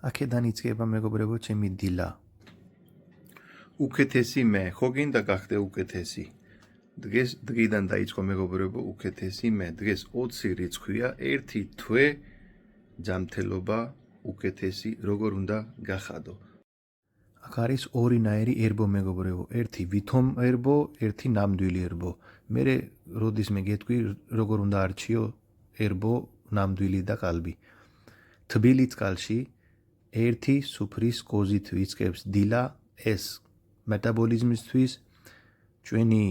აქედან იწყება მეგობრებო ჩემი დილა. უკეთესი მე, ხო გინდა გახდე უკეთესი? დღეს დღიდან დაიწყო მეგობრებო უკეთესი მე. დღეს 20 რიცხვია, ერთი თვე ჯანმრთელობა უკეთესი როგორ უნდა გახადო. აქ არის ორინაირი ერბო მეგობრებო, ერთი ვითომ ერბო, ერთი ნამდვილი ერბო. მე როდის მე გეტყვი როგორ უნდა არჩიო ერბო, ნამდვილი და ყალბი. თბილი წყალში ერთი სუფრის კოზით ვიწყებს დილა, ეს მეტაბოლიზმისთვის, ჩვენი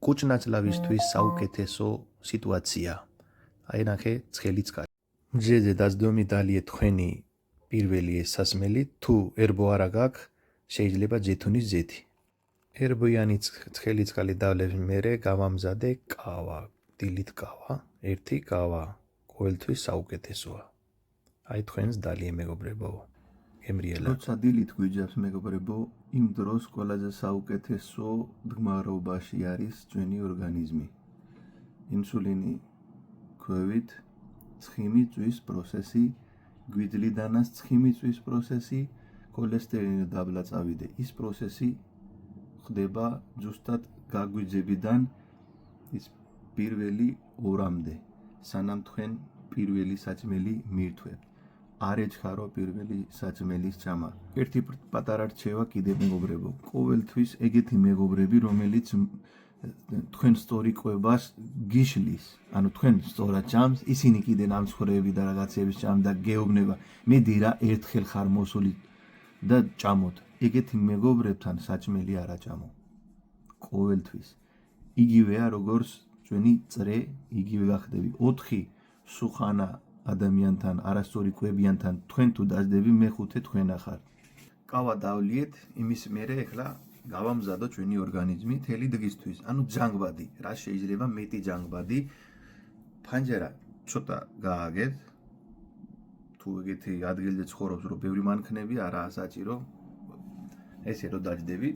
კუჭნაწლავისთვის საუკეთესო სიტუაცია. აი ნახე ცხელი წყალი. მზეზე დაზდომი დალიე თქვენი პირველი ეს სასმელი, თუ ერბო არა გაქვს, შეიძლება ჯეთუნის ზეთი. ერბოიანი ცხელი წყალი დავლევ მერე გავამზადე ყავა, დილით ყავა, ერთი ყავა, ყოველთვის საუკეთესოა. აი თქვენს დალიე მეგობრებო. გემრიელა. როცა დილით გვიჯებს მეგობრებო, იმ დროს ყველაზე საუკეთესო დგმარობაში არის ჩვენი ორგანიზმი. ინსულინი ქვევით, ცხიმი წვის პროცესი, გვიძლიდანაც ცხიმი წვის პროცესი, ქოლესტერინის დაბლა წავიდე. ის პროცესი ხდება ზუსტად გაგვიძებიდან ის პირველი ორამდე, სანამ თქვენ პირველი საჭმელი მირთვებთ. არ ეჩქარო პირველი საჭმელის ჭამა. ერთი პატარა რჩევა კიდე მეგობრებო, ყოველთვის ეგეთი მეგობრები, რომელიც თქვენ სწორი კვებას გიშლის, ანუ თქვენ სწორად ჭამს, ისინი კიდე ნამცხრები და რაღაცების ჭამ და გეუბნება, მედი რა ერთხელ ხარ მოსული და ჭამოთ. ეგეთი მეგობრებთან საჭმელი არ აჭამო. ყოველთვის. იგივეა როგორც ჩვენი წრე, იგივე გახდები 4 სუხანა ადამიანთან, არასწორი კვებიანთან თქვენ თუ დაждები, მე-5 თქვენ ახარ. ყავა დავლიეთ, იმის მერე ეხლა გავამზადო ჩვენი ორგანიზმი მთელი დღისთვის. ანუ ჯანგბადი, რა შეიძლება მეტი ჯანგბადი. ფანჯერა ცოტა გააგეთ. თუ ეგეთი ადგილზე ცხოვრობს, რომ ბევრი მანქნები არაა საჭირო. ესე რომ დაждები,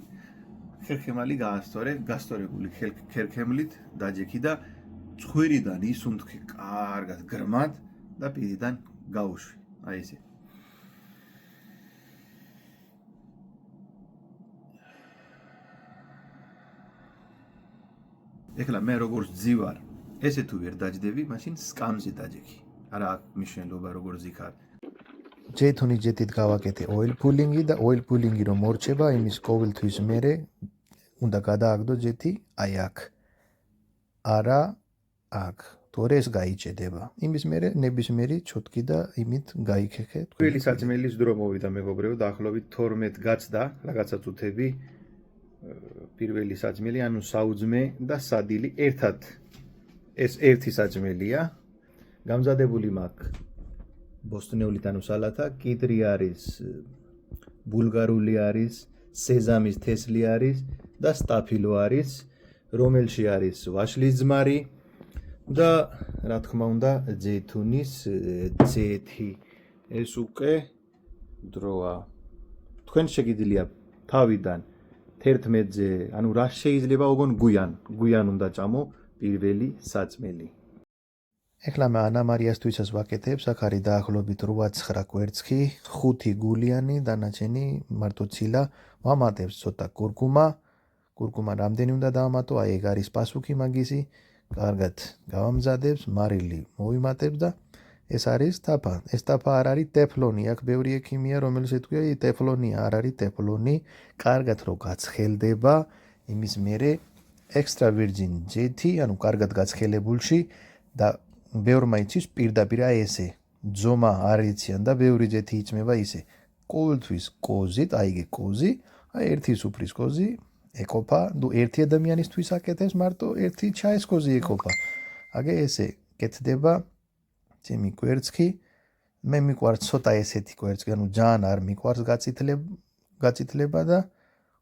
ხერხემალი გაასწორე, გასწორებული ხერხემლით დაჯექი და ცხვირიდან ისუნთქი კარგად გრმად და პირიდან გაუშვი. აი ესე. ეხლა მე როგორც ძივარ, ესე თუ ვერ დაждები, მაშინ სკამზე დაჯექი. არა აქვს მნიშვნელობა როგორ ზიქარ. ჯეთუნის ჯეთით გავაკეთე oil pulling-ი და oil pulling-ი რომ მორჩება, იმის ყოველთვის მერე უნდა გადააგდო ჯეთი აი აქ. არა აქ. თორე ეს გაიჭედება. იმის მერე ნებისმიერი ჩუტკი და იმით გაიქეხე. პირველი საჭმელის დრო მოვიდა მეგობრებო, დაახლოებით 12 გაცდა, რაღაცა წუთები. პირველი საჭმელი, ანუ საუძმე და სადილი ერთად. ეს ერთი საჭმელია. გამზადებული მაქვს ბოსტნეულით ანუ სალათა, კიდრი არის, ბულგარული არის, სეზამის თესლი არის და სტაფილო არის, რომელში არის ვაშლის ძმარი და რა თქმა უნდა ჯეთუნის ძეთი. ეს უკვე დროა. თქვენ შეგიძლია თავიდან 11-ზე, ანუ რა შეიძლება ოღონ გვიან უნდა ჭამო პირველი საჭმელი. ეხლა მე ანა მარიასთვისაც ვაკეთებს, აქ არის დაახლოებით 8-9 კვერცხი, 5 გულიანი, დანარჩენი მარტო ცილა. ვამატებს ცოტა კურკუმა. კურკუმა რამდენი უნდა დავამატო? აი ეგ არის პასუხი მაგისი. კარგად გავამზადებს, მარილი მოვიმატებს და ეს არის თაფა. ეს თაფა არ არის ტეფლონი. აქ ბევრი ექიმია, რომელიც ეთქვია, ტეფლონია, არ არის ტეფლონი. კარგად რო გაცხელდება, იმის მერე extra virgin ჯეთი, ანუ კარგად გაცხელებულში და ბევრმა იცის პირდაპირ აი ესე. ძომა არ იციან და ბევრი ჯეთი იწმება ისე. ყოველთვის კოზით, აი ეგ კოზი, აი ერთი სუფრის კოზი ეკოფა, ნუ ერთი ადამიანისთვის აკეთებს მარტო ერთი ჩაის კოზი ეკოფა. აგე ესე კეთდება ჩემი კვერცხი. მე მიყვარს ცოტა ესეთი კვერცხი, ანუ ძალიან არ მიყვარს გაწითლება და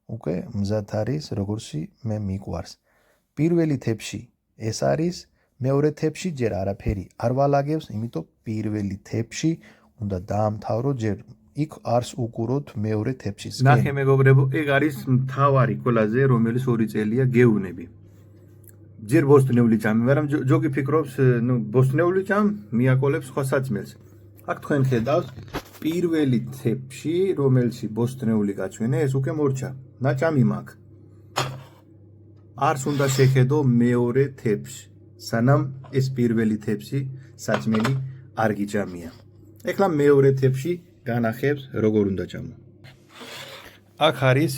უკვე მზად არის, როგორში მე მიყვარს. პირველი თებში ეს არის, მეორე თებში ჯერ არაფერი არ ვალაგებს, იმიტომ პირველი თებში უნდა დაამთავრო ჯერ იქ არს უკუროთ მეორე თებშიც. ნახე მეგობრებო, ეგ არის მთავარი ყველაზე, რომელიც 2 წელია გეუბნები. ჯერ ბოსტნეული ჭამი, მაგრამ ჯოგი ფიქრობს, ნუ ბოსტნეული ჭამ მიაკოლებს სხვა საჭმელს. აქ თქვენ ხედავთ, პირველი თეფში, რომელში ბოსტნეული გაჩვენე, ეს უკვე მორჩა. ნაჭამი მაქვს. არც უნდა შეხედო მეორე თეფში, სანამ ეს პირველი თეფში საჭმელი არ გიჭამია. ეხლა მეორე თეფში განახებს როგორ უნდა ჭამო. აქ არის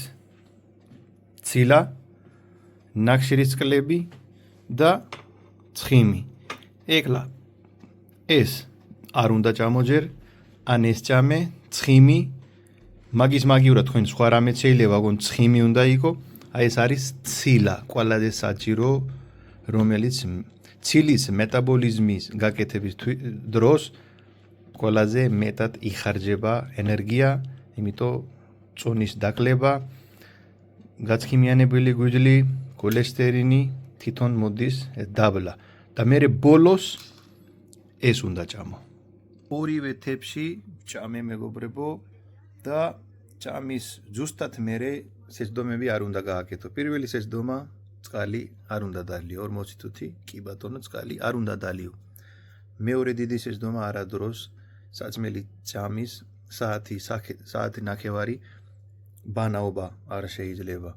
ცილა, ნახშირის წყლები და ცხიმი. ეხლა ეს არ უნდა ჭამო ჯერ, ან ეს ჭამე, ცხიმი, მაგისმაგივრად თქვენ სხვა რამე შეიძლება გონ ცხიმი უნდა იყო, აი ეს არის ცილა, ყველაზე საჭირო, რომელიც ცილის მეტაბოლიზმის გაკეთების დროს ყველაზე მეტად იხარჯება ენერგია, იმიტომ წონის დაკლება, გაცხიმიანებელი გვიძლი, ქოლესტერინი თვითონ მოდის დაბლა და მე ბოლოს ეს უნდა ჭამო. ორივე თეფში ჭამე მეგობრებო და ჭამის ზუსტად მერე შეცდომები არ უნდა გააკეთო. პირველი შეცდომა წყალი არ უნდა დალიო, 40 თუთი, კი ბატონო, წყალი არ უნდა დალიო. მეორე დიდი შეცდომა არადროს საჭმელი ჭამის საათი ნახევარი ბანაობა არ შეიძლება.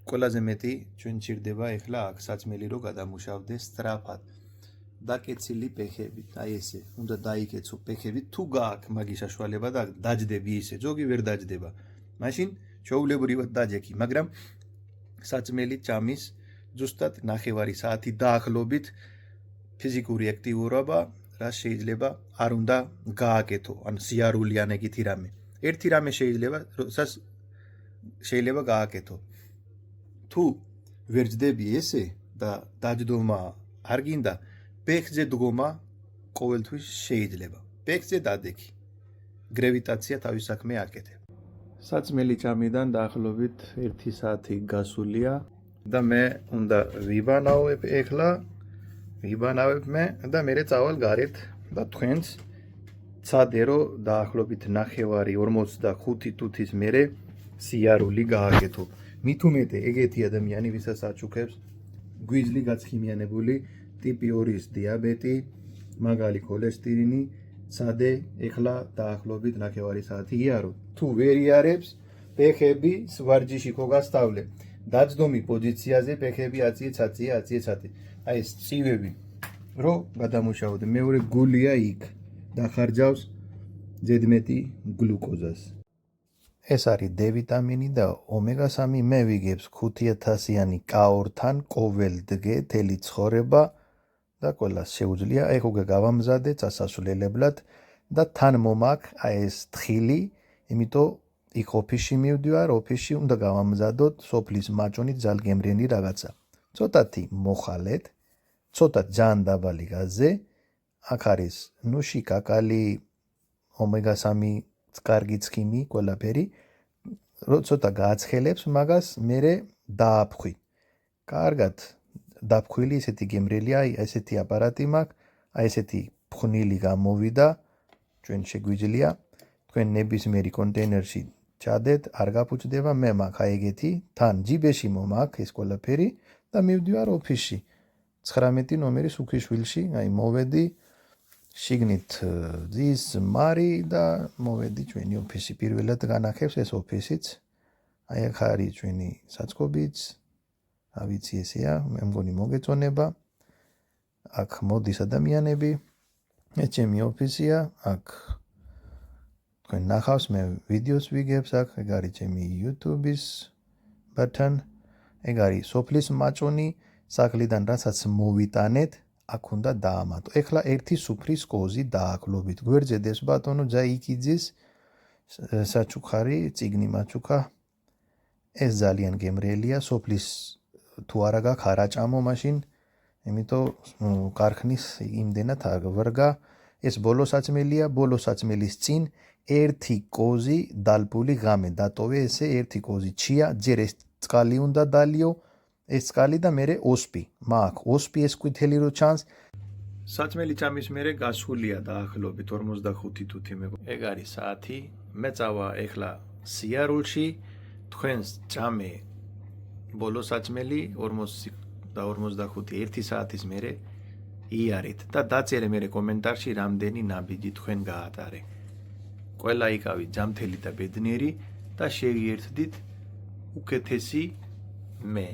ყველაზე მეტი ჩვენ ჭირდება ეხლა აქ საჭმელი რო გადამუშავდეს სწრაფად. დაკეცილი ფეხებით, აი ესე, უნდა დაიკეცო ფეხებით, თუ გააქვს მაგის საშუალება და დაჯდები ისე, ზოგი ვერ დაჯდება. მაშინ ჩვეულებრივად დაჯექი, მაგრამ საჭმელი ჭამის ზუსტად ნახევარი საათი დაახლოებით ფიზიკური აქტიურობა, რაც შეიძლება არ უნდა გააკეთო, ან სიარული ან ეგეთი რამე. ერთი რამე შეიძლება გააკეთო. თუ ვერ ჯდები ესე და დაჯდომა არ გინდა, ფეხზე დგომა ყოველთვის შეიძლება. ფეხზე დადექი. გრავიტაცია თავის საქმე აკეთებს. საჭმელი ჭამიდან დაახლოებით 1 საათი გასულია და მე უნდა ვიბანავებ ეხლა, ვიბანავებ მე და მე წავალ გარეთ და თქვენს ცადე რომ დაახლოებით ნახევარი 45 თუთის მერე სიარული გააკეთო. მით უმეტე ეგეთი ადამიანი, ვისაც აჩუქებს გვიძლი გაცხიმიანებული ტიპი 2-ის დიაბეტი, მაგალი ქოლესტერინი, ცადე ეხლა დაახლოებით ნახევარი საათი იარო. თუ ვერ იარებს, ფეხები ვარჯიში ხო გასწავლე. დაჯდომი პოზიციაზე ფეხები აწიე. აი ეს წივები რო გადამუშავოთ. მეორე გულია იქ დახარჯავს ზედმეტი გლუკოზას. ეს არის D ვიტამინი და ომეგა-3 მე ვიგებს 5000-იანი კაორთან ყოველდღე თელი ცხოვრება და ყველას შეუძლია. ეხ უკვე გავამზადე წასასვლელებლად და თან მომაქ აი ეს თხილი, იმიტომ იქ ოფისში მივდივარ, ოფისში უნდა გავამზადოთ სოფლის მაჭონით ძალგემრიელი რაღაცა. ცოტათი მოხალეთ, ცოტა ძალიან დაბალი გაზზე, აქ არის ნუში, კაკალი, ომეგა-3, კარგი ცხიმი, ყველაფერი. ცოტა გააცხელებს მაგას, მერე დააფხვი. კარგად დაფხვილი ესეთი გემრიელი, აი ესეთი აპარატი მაქვს, აი ესეთი ფხვნილი გამოვიდა, ჩვენ შეგვიძლია თქვენ ნებისმიერი კონტეინერში ჩადეთ, არ გაფუჭდება, მე მაქვს აი ეგეთი, თან ჯიბეში მომაქვს ეს ყველაფერი და მივდივარ ოფისში. 19 ნომერის უქიშვილში, აი მოვედი შიგნით ძის მარი და მოვედი ჩვენი ოფისი. პირველად განახებს ეს ოფისიც. აი აქ არის ჩვენი საწყობიც. ავიცი ესეა, მე მგონი მოგეწონება. აქ მოდის ადამიანები. ეს ჩემი ოფისია, აქ თქვენ ნახავს, მე ვიდეოს ვიგებს აქ, ეგ არის ჩემი YouTube-ის button, ეგ არის სოფლის მაჭონი, სახლიდან რასაც მოვიტანეთ, აქ უნდა დაამატო. ეხლა ერთი სუფრის კოზი დააკლობით. გვერდზედეს ბატონო, ჯაიკიძის საჩუქარი, წიგნი მაჩუქა. ეს ძალიან გემრიელია, სოფლის თუ არა გაქვს არ აჭამო მაშინ, იმიტომ კარხნის იმდენად ვარგა. ეს ბოლო საჭმელია, ბოლო საჭმელის წინ ერთი კოზი დალბული ღამე დატოვე, ესე ერთი კოზი ჩია, ჯერ ეს წყალი უნდა დალიო, ეს წყალი და მერე ოსპი. მაქვს ოსპი ეს ყვითელი რო ჩანს. საჭმელი ჭამის მერე გასულია დაახლოებით 45 თუთი ეგ არის საათი. მე წავა ეხლა სიარულში, თქვენს ჭამე ბოლო საჭმელი 40 და 45 1 საათის მერე იარეთ და დაწერე მერე კომენტარში რამდენი ნაბიჯი თქვენ გაატარე. ყველა იკავით ჯამთელი და ბედნიერი და შევიერთდით უკეთესი მე.